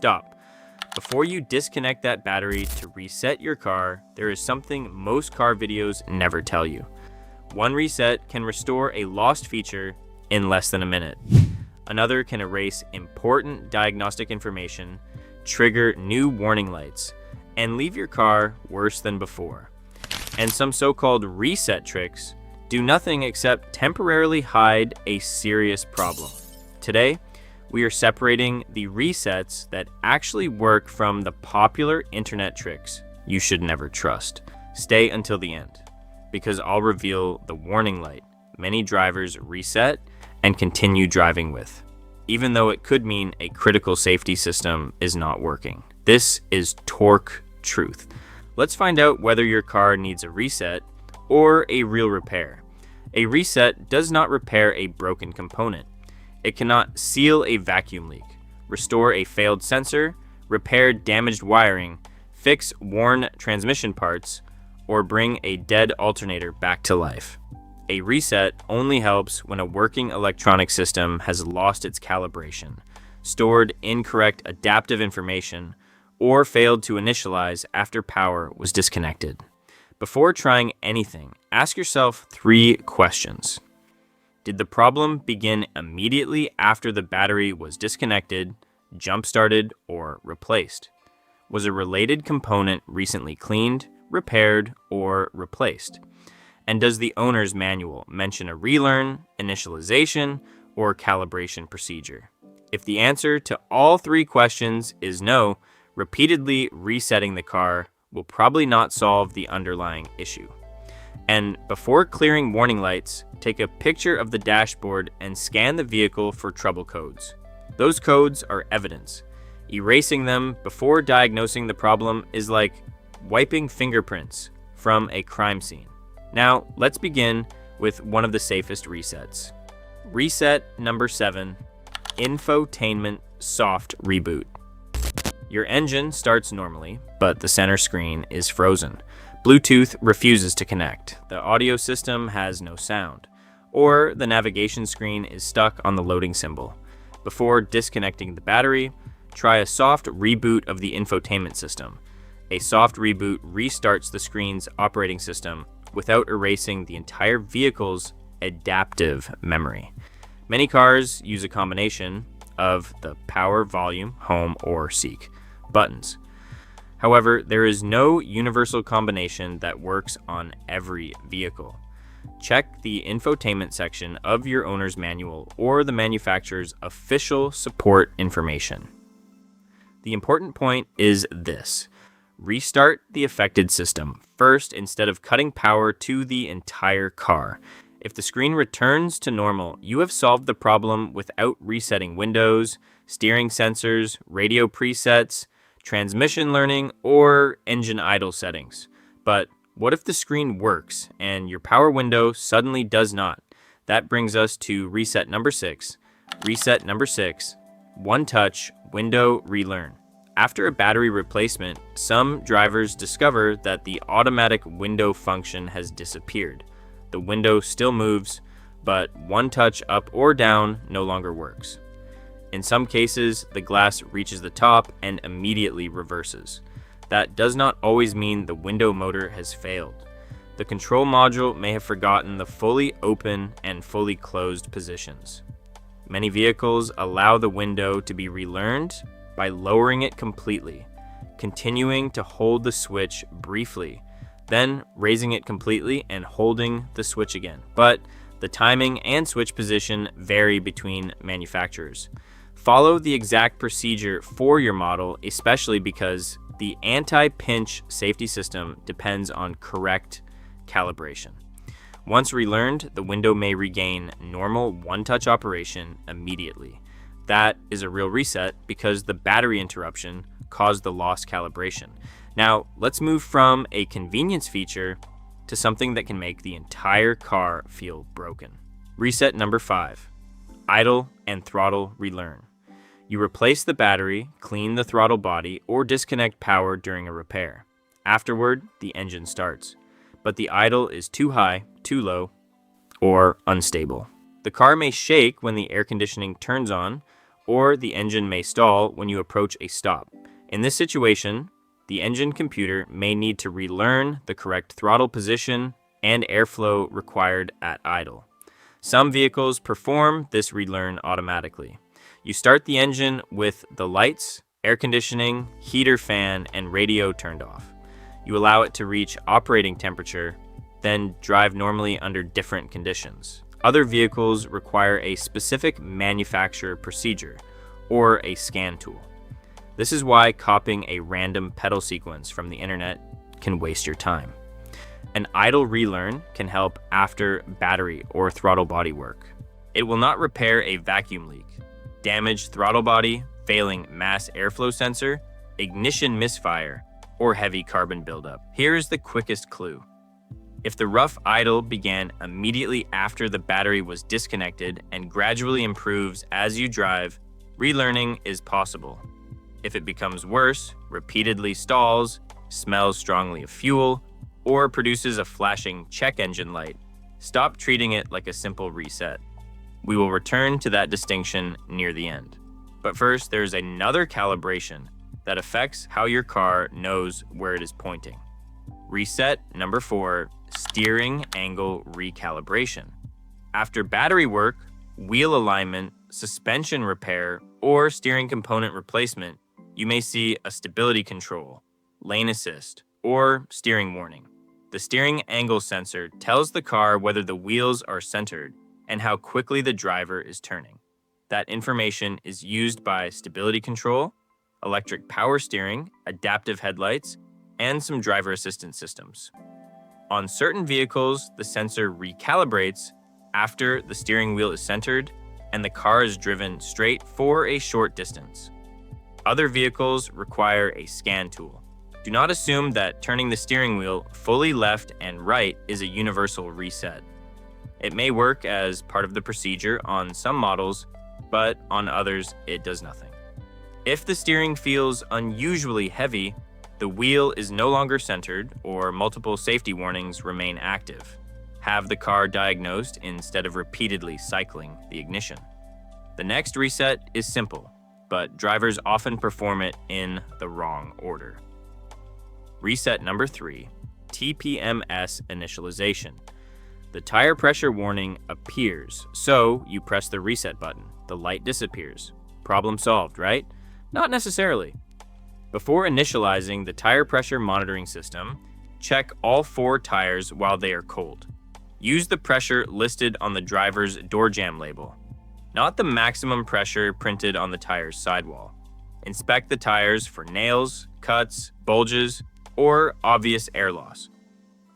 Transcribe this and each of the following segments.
stop. Before you disconnect that battery to reset your car, there is something most car videos never tell you. One reset can restore a lost feature in less than a minute. Another can erase important diagnostic information, trigger new warning lights, and leave your car worse than before. And some so-called reset tricks do nothing except temporarily hide a serious problem. Today, we are separating the resets that actually work from the popular internet tricks you should never trust. Stay until the end, because I'll reveal the warning light many drivers reset and continue driving with, even though it could mean a critical safety system is not working. This is torque truth. Let's find out whether your car needs a reset or a real repair. A reset does not repair a broken component. It cannot seal a vacuum leak, restore a failed sensor, repair damaged wiring, fix worn transmission parts, or bring a dead alternator back to life. A reset only helps when a working electronic system has lost its calibration, stored incorrect adaptive information, or failed to initialize after power was disconnected. Before trying anything, ask yourself 3 questions. Did the problem begin immediately after the battery was disconnected, jump-started, or replaced? Was a related component recently cleaned, repaired, or replaced? And does the owner's manual mention a relearn, initialization, or calibration procedure? If the answer to all 3 questions is no, repeatedly resetting the car will probably not solve the underlying issue. And before clearing warning lights, take a picture of the dashboard and scan the vehicle for trouble codes. Those codes are evidence. Erasing them before diagnosing the problem is like wiping fingerprints from a crime scene. Now, let's begin with one of the safest resets. Reset number 7, Infotainment soft reboot. Your engine starts normally, but the center screen is frozen. Bluetooth refuses to connect. The audio system has no sound, or the navigation screen is stuck on the loading symbol. Before disconnecting the battery, try a soft reboot of the infotainment system. A soft reboot restarts the screen's operating system without erasing the entire vehicle's adaptive memory. Many cars use a combination of the power, volume, home, or seek buttons. However, there is no universal combination that works on every vehicle. Check the infotainment section of your owner's manual or the manufacturer's official support information. The important point is this: restart the affected system first instead of cutting power to the entire car. If the screen returns to normal, you have solved the problem without resetting windows, steering sensors, radio presets, transmission learning, or engine idle settings. But what if the screen works and your power window suddenly does not? That brings us to reset number 6. Reset number 6, one touch window relearn. After a battery replacement, some drivers discover that the automatic window function has disappeared. The window still moves, but one touch up or down no longer works. In some cases, the glass reaches the top and immediately reverses. That does not always mean the window motor has failed. The control module may have forgotten the fully open and fully closed positions. Many vehicles allow the window to be relearned by lowering it completely, continuing to hold the switch briefly, then raising it completely and holding the switch again. But the timing and switch position vary between manufacturers. Follow the exact procedure for your model, especially because the anti-pinch safety system depends on correct calibration. Once relearned, the window may regain normal one-touch operation immediately. That is a real reset because the battery interruption caused the lost calibration. Now, let's move from a convenience feature to something that can make the entire car feel broken. Reset number 5, idle and throttle relearn. You replace the battery, clean the throttle body, or disconnect power during a repair. Afterward, the engine starts, but the idle is too high, too low, or unstable. The car may shake when the air conditioning turns on, or the engine may stall when you approach a stop. In this situation, the engine computer may need to relearn the correct throttle position and airflow required at idle. Some vehicles perform this relearn automatically. You start the engine with the lights, air conditioning, heater fan, and radio turned off. You allow it to reach operating temperature, then drive normally under different conditions. Other vehicles require a specific manufacturer procedure or a scan tool. This is why copying a random pedal sequence from the internet can waste your time. An idle relearn can help after battery or throttle body work. It will not repair a vacuum leak, damaged throttle body, failing mass airflow sensor, ignition misfire, or heavy carbon buildup. Here is the quickest clue. If the rough idle began immediately after the battery was disconnected and gradually improves as you drive, relearning is possible. If it becomes worse, repeatedly stalls, smells strongly of fuel, or produces a flashing check engine light, stop treating it like a simple reset. We will return to that distinction near the end. But first, there's another calibration that affects how your car knows where it is pointing. Reset number 4, steering angle recalibration. After battery work, wheel alignment, suspension repair, or steering component replacement, you may see a stability control, lane assist, or steering warning. The steering angle sensor tells the car whether the wheels are centered and how quickly the driver is turning. That information is used by stability control, electric power steering, adaptive headlights, and some driver assistance systems. On certain vehicles, the sensor recalibrates after the steering wheel is centered and the car is driven straight for a short distance. Other vehicles require a scan tool. Do not assume that turning the steering wheel fully left and right is a universal reset. It may work as part of the procedure on some models, but on others it does nothing. If the steering feels unusually heavy, the wheel is no longer centered, or multiple safety warnings remain active. Have the car diagnosed instead of repeatedly cycling the ignition. The next reset is simple, but drivers often perform it in the wrong order. Reset number 3, TPMS initialization. The tire pressure warning appears, so you press the reset button. The light disappears. Problem solved, right? Not necessarily. Before initializing the tire pressure monitoring system, check all 4 tires while they are cold. Use the pressure listed on the driver's door jamb label, not the maximum pressure printed on the tire's sidewall. Inspect the tires for nails, cuts, bulges, or obvious air loss.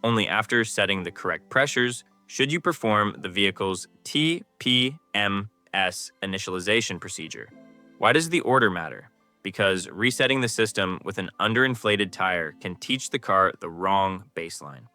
Only after setting the correct pressures should you perform the vehicle's TPMS initialization procedure. Why does the order matter? Because resetting the system with an underinflated tire can teach the car the wrong baseline.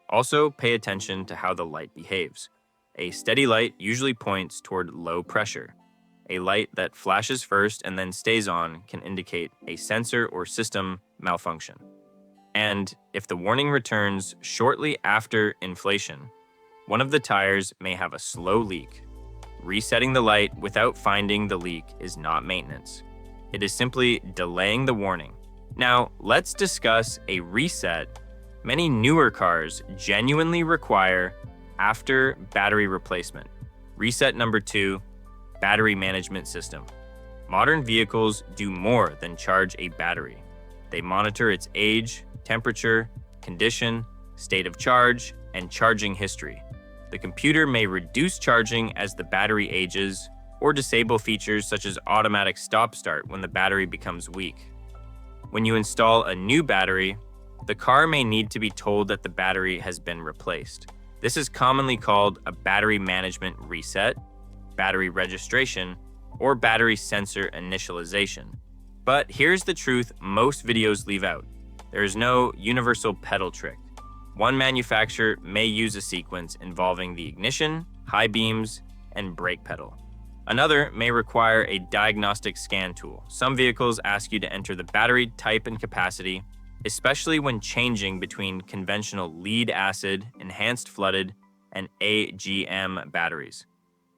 Also, pay attention to how the light behaves. A steady light usually points toward low pressure. A light that flashes first and then stays on can indicate a sensor or system malfunction. And if the warning returns shortly after inflation, one of the tires may have a slow leak. Resetting the light without finding the leak is not maintenance. It is simply delaying the warning. Now, let's discuss a reset many newer cars genuinely require after battery replacement. Reset number 2, battery management system. Modern vehicles do more than charge a battery. They monitor its age, temperature, condition, state of charge, and charging history. The computer may reduce charging as the battery ages, or disable features such as automatic stop-start when the battery becomes weak. When you install a new battery, the car may need to be told that the battery has been replaced. This is commonly called a battery management reset, battery registration, or battery sensor initialization. But here's the truth most videos leave out. There is no universal pedal trick. One manufacturer may use a sequence involving the ignition, high beams, and brake pedal. Another may require a diagnostic scan tool. Some vehicles ask you to enter the battery type and capacity, especially when changing between conventional lead-acid, enhanced flooded, and AGM batteries.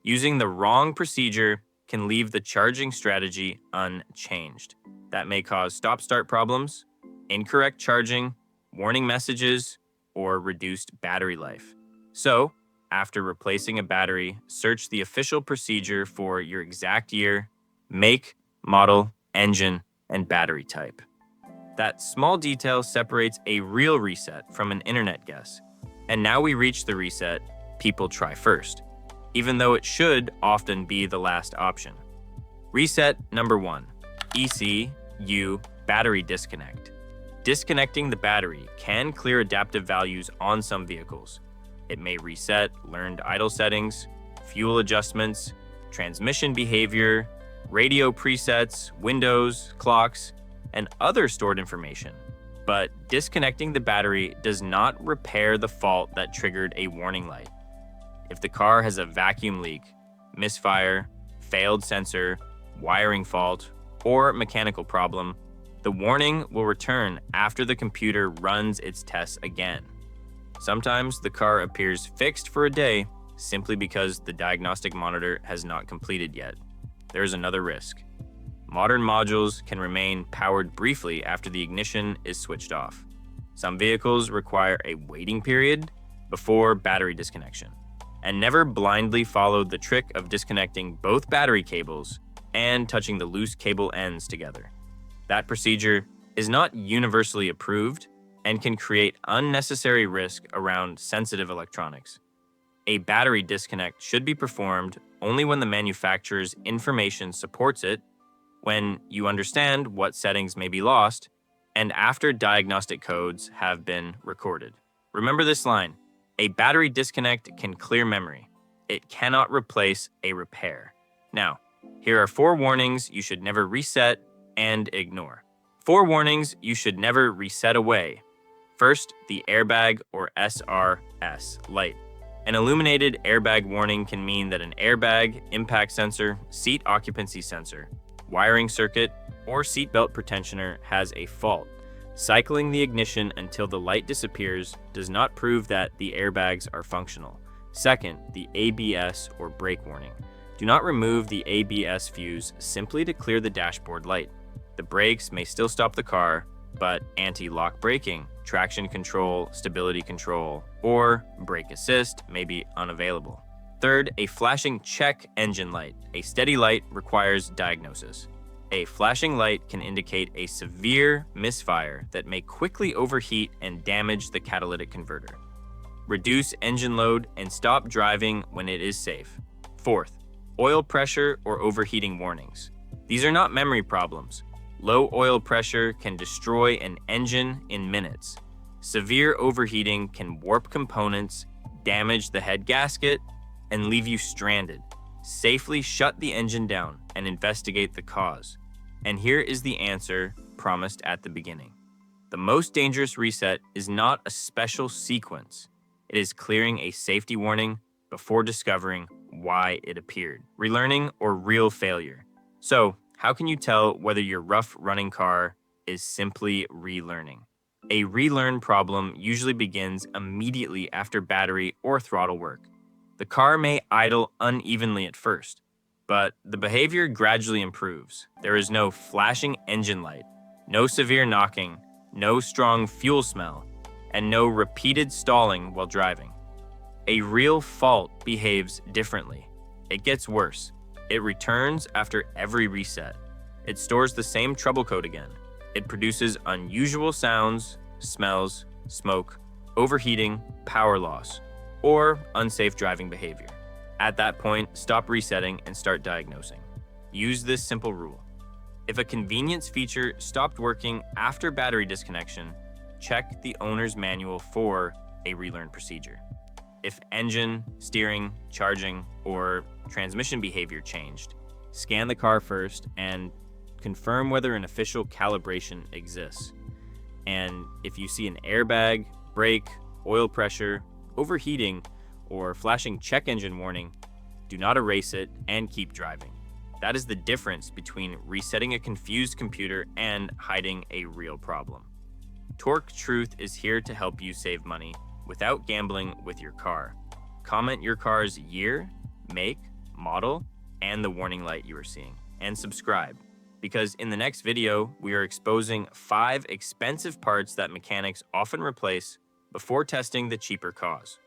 Using the wrong procedure can leave the charging strategy unchanged. That may cause stop-start problems, incorrect charging, warning messages, or reduced battery life. So, after replacing a battery, search the official procedure for your exact year, make, model, engine, and battery type. That small detail separates a real reset from an internet guess. And now we reach the reset people try first, even though it should often be the last option. Reset number 1, ECU battery disconnect. Disconnecting the battery can clear adaptive values on some vehicles. It may reset learned idle settings, fuel adjustments, transmission behavior, radio presets, windows, clocks, and other stored information. But disconnecting the battery does not repair the fault that triggered a warning light. If the car has a vacuum leak, misfire, failed sensor, wiring fault, or mechanical problem, the warning will return after the computer runs its tests again. Sometimes the car appears fixed for a day simply because the diagnostic monitor has not completed yet. There's another risk. Modern modules can remain powered briefly after the ignition is switched off. Some vehicles require a waiting period before battery disconnection. And never blindly follow the trick of disconnecting both battery cables and touching the loose cable ends together. That procedure is not universally approved and can create unnecessary risk around sensitive electronics. A battery disconnect should be performed only when the manufacturer's information supports it, when you understand what settings may be lost, and after diagnostic codes have been recorded. Remember this line: a battery disconnect can clear memory. It cannot replace a repair. Now, here are 4 warnings you should never reset and ignore. 4 warnings you should never reset away. First, the airbag or SRS light. An illuminated airbag warning can mean that an airbag, impact sensor, seat occupancy sensor, wiring circuit, or seatbelt pretensioner has a fault. Cycling the ignition until the light disappears does not prove that the airbags are functional. Second, the ABS or brake warning. Do not remove the ABS fuse simply to clear the dashboard light. The brakes may still stop the car, but anti-lock braking, traction control, stability control, or brake assist may be unavailable. Third, a flashing check engine light. A steady light requires diagnosis. A flashing light can indicate a severe misfire that may quickly overheat and damage the catalytic converter. Reduce engine load and stop driving when it is safe. Fourth, oil pressure or overheating warnings. These are not memory problems. Low oil pressure can destroy an engine in minutes. Severe overheating can warp components, damage the head gasket, and leave you stranded. Safely shut the engine down and investigate the cause. And here is the answer promised at the beginning. The most dangerous reset is not a special sequence. It is clearing a safety warning before discovering why it appeared. Relearning or real failure. So, how can you tell whether your rough running car is simply relearning? A relearn problem usually begins immediately after battery or throttle work. The car may idle unevenly at first, but the behavior gradually improves. There is no flashing engine light, no severe knocking, no strong fuel smell, and no repeated stalling while driving. A real fault behaves differently. It gets worse. It returns after every reset. It stores the same trouble code again. It produces unusual sounds, smells, smoke, overheating, power loss, or unsafe driving behavior. At that point, stop resetting and start diagnosing. Use this simple rule. If a convenience feature stopped working after battery disconnection, check the owner's manual for a relearn procedure. If engine, steering, charging, or transmission behavior changed, scan the car first and confirm whether an official calibration exists. And if you see an airbag, brake, oil pressure, overheating, or flashing check engine warning, do not erase it and keep driving. That is the difference between resetting a confused computer and hiding a real problem. Torque Truth is here to help you save money without gambling with your car. Comment your car's year, make, model, and the warning light you are seeing. And subscribe, because in the next video, we are exposing 5 expensive parts that mechanics often replace before testing the cheaper cause.